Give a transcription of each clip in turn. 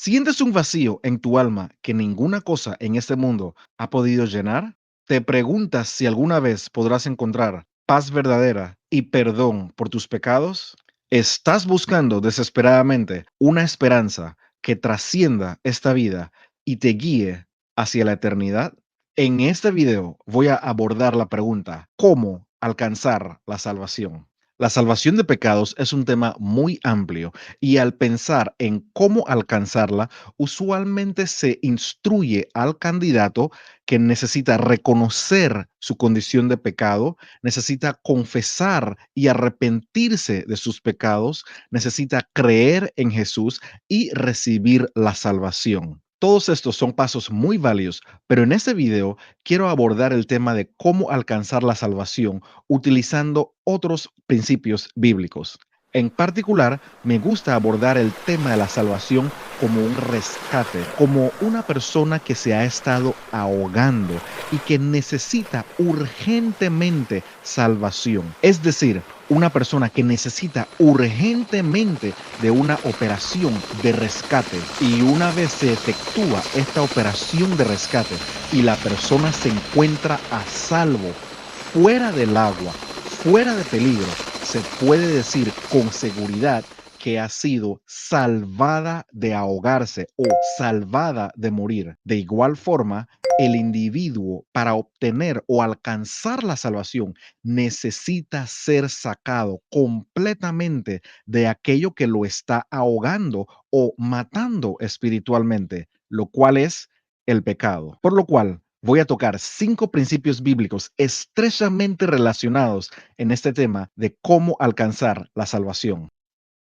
¿Sientes un vacío en tu alma que ninguna cosa en este mundo ha podido llenar? ¿Te preguntas si alguna vez podrás encontrar paz verdadera y perdón por tus pecados? ¿Estás buscando desesperadamente una esperanza que trascienda esta vida y te guíe hacia la eternidad? En este video voy a abordar la pregunta, ¿cómo alcanzar la salvación? La salvación de pecados es un tema muy amplio y al pensar en cómo alcanzarla, usualmente se instruye al candidato que necesita reconocer su condición de pecado, necesita confesar y arrepentirse de sus pecados, necesita creer en Jesús y recibir la salvación. Todos estos son pasos muy válidos, pero en este video quiero abordar el tema de cómo alcanzar la salvación utilizando otros principios bíblicos. En particular, me gusta abordar el tema de la salvación como un rescate, como una persona que se ha estado ahogando y que necesita urgentemente salvación. Es decir, una persona que necesita urgentemente de una operación de rescate. Y una vez se efectúa esta operación de rescate y la persona se encuentra a salvo, fuera del agua, fuera de peligro, se puede decir con seguridad que ha sido salvada de ahogarse o salvada de morir. De igual forma, el individuo para obtener o alcanzar la salvación necesita ser sacado completamente de aquello que lo está ahogando o matando espiritualmente, lo cual es el pecado. Por lo cual, voy a tocar 5 principios bíblicos estrechamente relacionados en este tema de cómo alcanzar la salvación.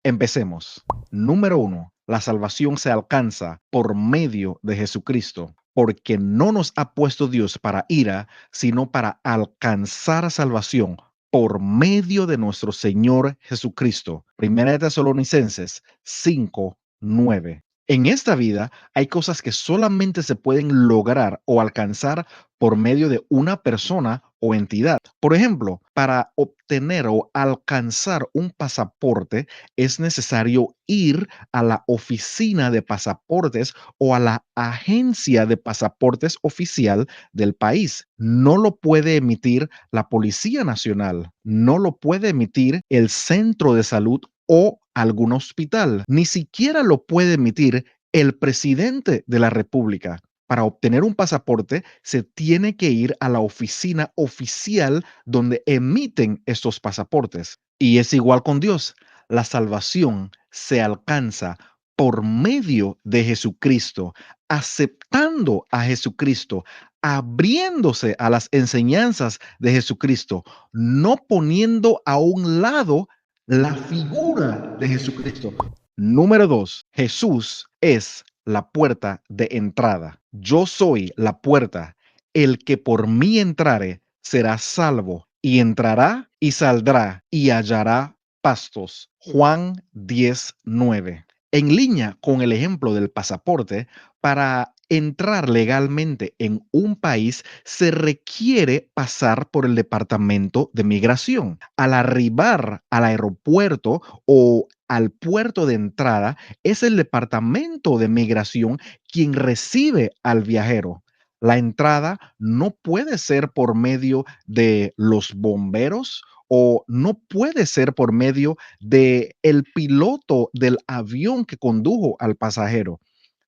Empecemos. Número 1. La salvación se alcanza por medio de Jesucristo, porque no nos ha puesto Dios para ira, sino para alcanzar salvación por medio de nuestro Señor Jesucristo. Primera de Tesalonicenses 5:9. En esta vida hay cosas que solamente se pueden lograr o alcanzar por medio de una persona o entidad. Por ejemplo, para obtener o alcanzar un pasaporte es necesario ir a la oficina de pasaportes o a la agencia de pasaportes oficial del país. No lo puede emitir la Policía Nacional, no lo puede emitir el centro de salud o algún hospital, ni siquiera lo puede emitir el presidente de la República. Para obtener un pasaporte se tiene que ir a la oficina oficial donde emiten estos pasaportes. Y es igual con Dios. La salvación se alcanza por medio de Jesucristo, aceptando a Jesucristo, abriéndose a las enseñanzas de Jesucristo, no poniendo a un lado la figura de Jesucristo. Número 2, Jesús es la puerta de entrada. Yo soy la puerta. El que por mí entrare será salvo y entrará y saldrá y hallará pastos. Juan 10:9. En línea con el ejemplo del pasaporte, para entrar legalmente en un país se requiere pasar por el departamento de migración. Al arribar al aeropuerto o al puerto de entrada, es el departamento de migración quien recibe al viajero. La entrada no puede ser por medio de los bomberos o no puede ser por medio de el piloto del avión que condujo al pasajero.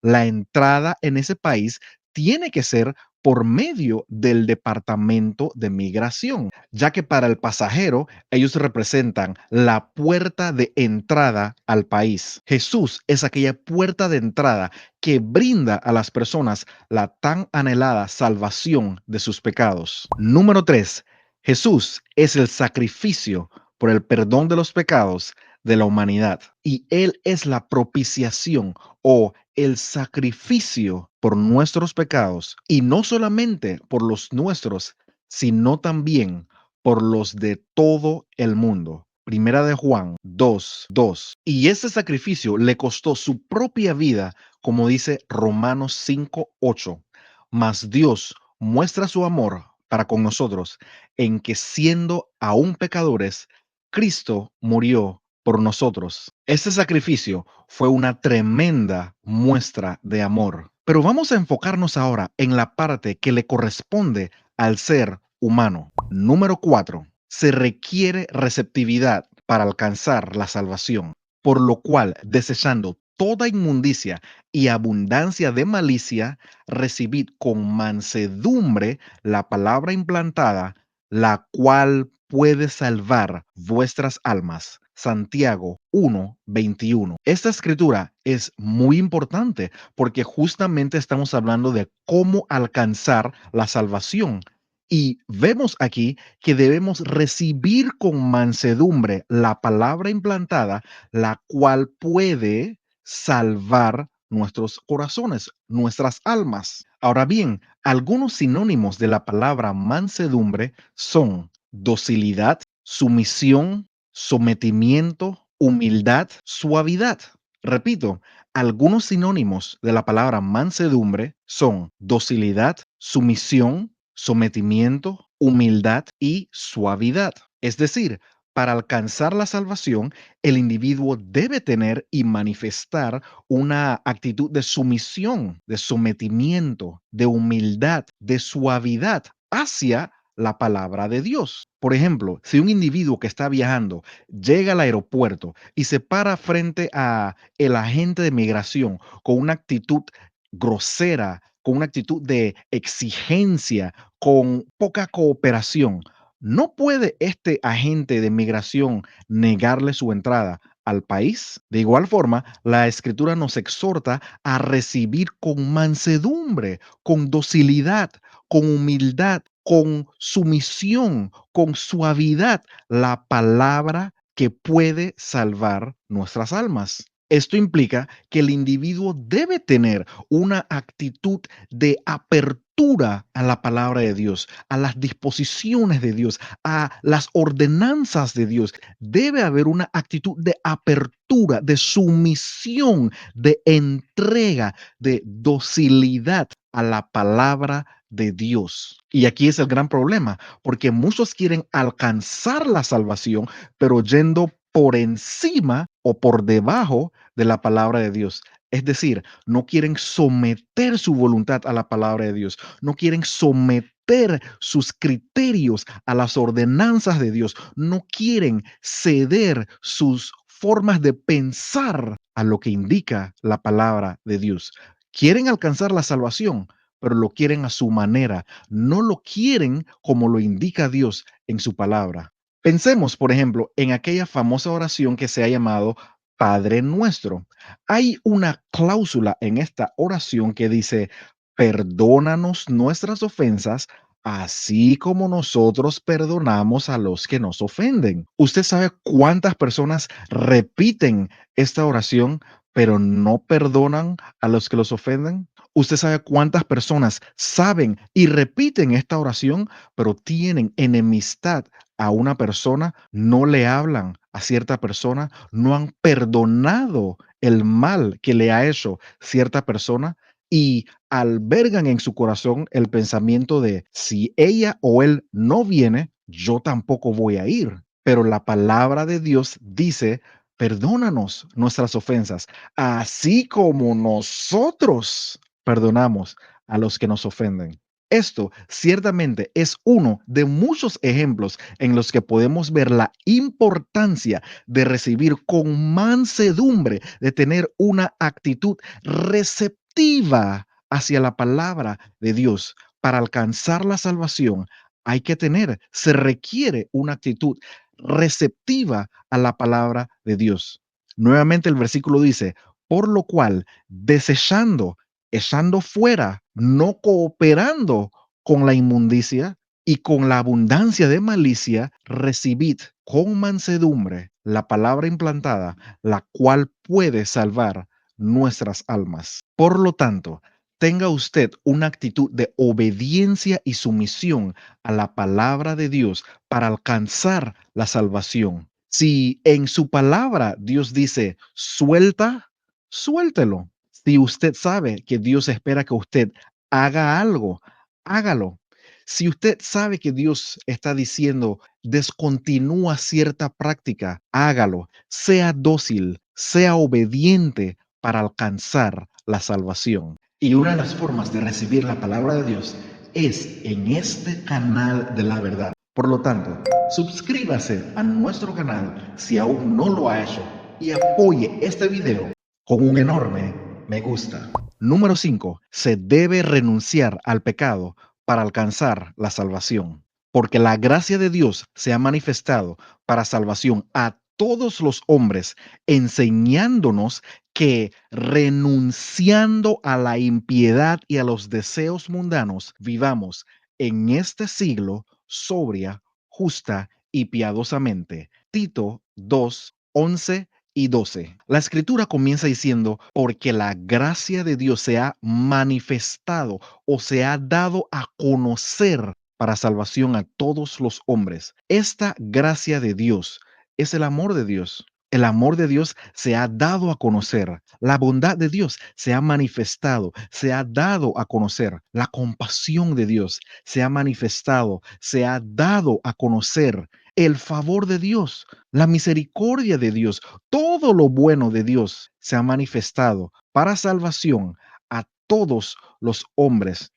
La entrada en ese país tiene que ser por medio del departamento de migración, ya que para el pasajero ellos representan la puerta de entrada al país. Jesús es aquella puerta de entrada que brinda a las personas la tan anhelada salvación de sus pecados. Número 3. Jesús es el sacrificio por el perdón de los pecados de la humanidad y Él es la propiciación o el sacrificio por nuestros pecados y no solamente por los nuestros, sino también por los de todo el mundo. Primera de Juan 2:2. Y este sacrificio le costó su propia vida, como dice Romanos 5:8. Mas Dios muestra su amor para con nosotros en que siendo aún pecadores, Cristo murió por nosotros. Este sacrificio fue una tremenda muestra de amor. Pero vamos a enfocarnos ahora en la parte que le corresponde al ser humano. Número 4. Se requiere receptividad para alcanzar la salvación, por lo cual, desechando toda inmundicia y abundancia de malicia, recibid con mansedumbre la palabra implantada, la cual puede salvar vuestras almas. Santiago 1:21. Esta escritura es muy importante porque justamente estamos hablando de cómo alcanzar la salvación. Y vemos aquí que debemos recibir con mansedumbre la palabra implantada, la cual puede salvar nuestros corazones, nuestras almas. Ahora bien, algunos sinónimos de la palabra mansedumbre son docilidad, sumisión, sometimiento, humildad, suavidad. Repito, algunos sinónimos de la palabra mansedumbre son docilidad, sumisión, sometimiento, humildad y suavidad. Es decir, para alcanzar la salvación, el individuo debe tener y manifestar una actitud de sumisión, de sometimiento, de humildad, de suavidad hacia la palabra de Dios. Por ejemplo, si un individuo que está viajando llega al aeropuerto y se para frente a el agente de migración con una actitud grosera, con una actitud de exigencia, con poca cooperación, ¿no puede este agente de migración negarle su entrada al país? De igual forma, la escritura nos exhorta a recibir con mansedumbre, con docilidad, con humildad, con sumisión, con suavidad, la palabra que puede salvar nuestras almas. Esto implica que el individuo debe tener una actitud de apertura a la palabra de Dios, a las disposiciones de Dios, a las ordenanzas de Dios. Debe haber una actitud de apertura, de sumisión, de entrega, de docilidad a la palabra de Dios. Y aquí es el gran problema, porque muchos quieren alcanzar la salvación, pero yendo por encima o por debajo de la palabra de Dios. Es decir, no quieren someter su voluntad a la palabra de Dios, no quieren someter sus criterios a las ordenanzas de Dios, no quieren ceder sus formas de pensar a lo que indica la palabra de Dios. Quieren alcanzar la salvación, pero lo quieren a su manera, no lo quieren como lo indica Dios en su palabra. Pensemos, por ejemplo, en aquella famosa oración que se ha llamado Padre Nuestro. Hay una cláusula en esta oración que dice, perdónanos nuestras ofensas, así como nosotros perdonamos a los que nos ofenden. ¿Usted sabe cuántas personas repiten esta oración, pero no perdonan a los que los ofenden? ¿Usted sabe cuántas personas saben y repiten esta oración, pero tienen enemistad a una persona, no le hablan a cierta persona, no han perdonado el mal que le ha hecho cierta persona y albergan en su corazón el pensamiento de si ella o él no viene, yo tampoco voy a ir? Pero la palabra de Dios dice, perdónanos nuestras ofensas, así como nosotros perdonamos a los que nos ofenden. Esto ciertamente es uno de muchos ejemplos en los que podemos ver la importancia de recibir con mansedumbre, de tener una actitud receptiva hacia la palabra de Dios. Para alcanzar la salvación hay que tener, se requiere una actitud receptiva a la palabra de Dios. Nuevamente el versículo dice, por lo cual, desechando, echando fuera, no cooperando con la inmundicia y con la abundancia de malicia, recibid con mansedumbre la palabra implantada, la cual puede salvar nuestras almas. Por lo tanto, tenga usted una actitud de obediencia y sumisión a la palabra de Dios para alcanzar la salvación. Si en su palabra Dios dice, suelta, suéltelo. Si usted sabe que Dios espera que usted haga algo, hágalo. Si usted sabe que Dios está diciendo, descontinúa cierta práctica, hágalo, sea dócil, sea obediente para alcanzar la salvación. Y una de las formas de recibir la palabra de Dios es en este canal de la verdad. Por lo tanto, suscríbase a nuestro canal si aún no lo ha hecho y apoye este video con un enorme me gusta. Número 5. Se debe renunciar al pecado para alcanzar la salvación. Porque la gracia de Dios se ha manifestado para salvación a todos los hombres, enseñándonos que renunciando a la impiedad y a los deseos mundanos, vivamos en este siglo sobria, justa y piadosamente. Tito 2:11 y 12. La escritura comienza diciendo, porque la gracia de Dios se ha manifestado o se ha dado a conocer para salvación a todos los hombres. Esta gracia de Dios es el amor de Dios. El amor de Dios se ha dado a conocer. La bondad de Dios se ha manifestado, se ha dado a conocer. La compasión de Dios se ha manifestado, se ha dado a conocer. El favor de Dios, la misericordia de Dios, todo lo bueno de Dios se ha manifestado para salvación a todos los hombres.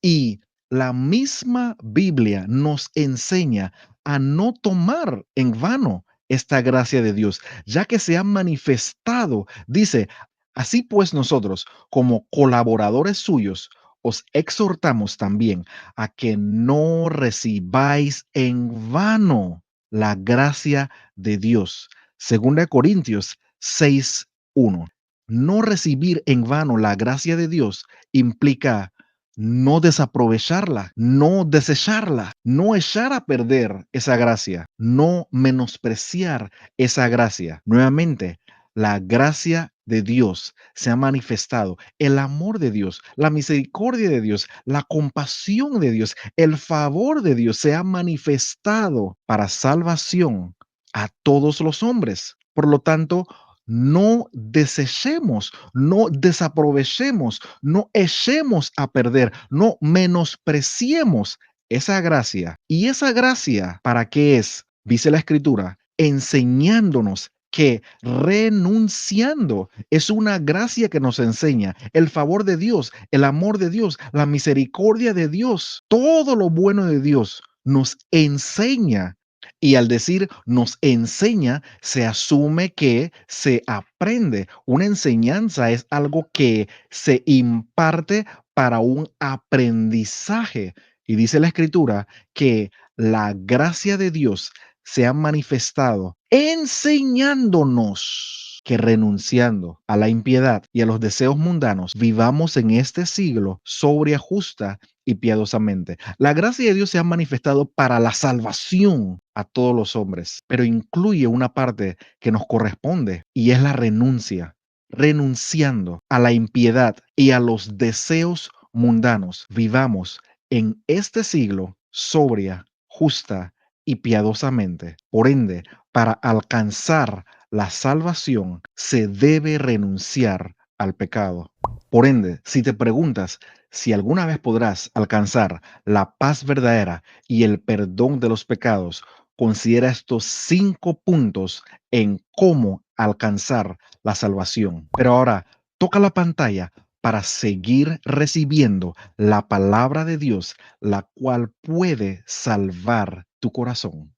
Y la misma Biblia nos enseña a no tomar en vano esta gracia de Dios, ya que se ha manifestado. Dice, así pues nosotros, como colaboradores suyos, os exhortamos también a que no recibáis en vano la gracia de Dios. Segunda de Corintios 6:1. No recibir en vano la gracia de Dios implica no desaprovecharla, no desecharla, no echar a perder esa gracia, no menospreciar esa gracia. Nuevamente, la gracia de Dios se ha manifestado, el amor de Dios, la misericordia de Dios, la compasión de Dios, el favor de Dios se ha manifestado para salvación a todos los hombres. Por lo tanto, no desechemos, no desaprovechemos, no echemos a perder, no menospreciemos esa gracia. ¿Y esa gracia para qué es? Dice la escritura, enseñándonos que renunciando es una gracia que nos enseña el favor de Dios, el amor de Dios, la misericordia de Dios, todo lo bueno de Dios nos enseña. Y al decir nos enseña, se asume que se aprende. Una enseñanza es algo que se imparte para un aprendizaje. Y dice la escritura que la gracia de Dios se ha manifestado enseñándonos que renunciando a la impiedad y a los deseos mundanos, vivamos en este siglo sobria, justa y piadosamente. La gracia de Dios se ha manifestado para la salvación a todos los hombres, pero incluye una parte que nos corresponde y es la renuncia. Renunciando a la impiedad y a los deseos mundanos, vivamos en este siglo sobria, justa y piadosamente. Por ende, para alcanzar la salvación se debe renunciar al pecado. Por ende, si te preguntas si alguna vez podrás alcanzar la paz verdadera y el perdón de los pecados, considera estos 5 puntos en cómo alcanzar la salvación. Pero ahora, toca la pantalla para seguir recibiendo la palabra de Dios, la cual puede salvar tu corazón.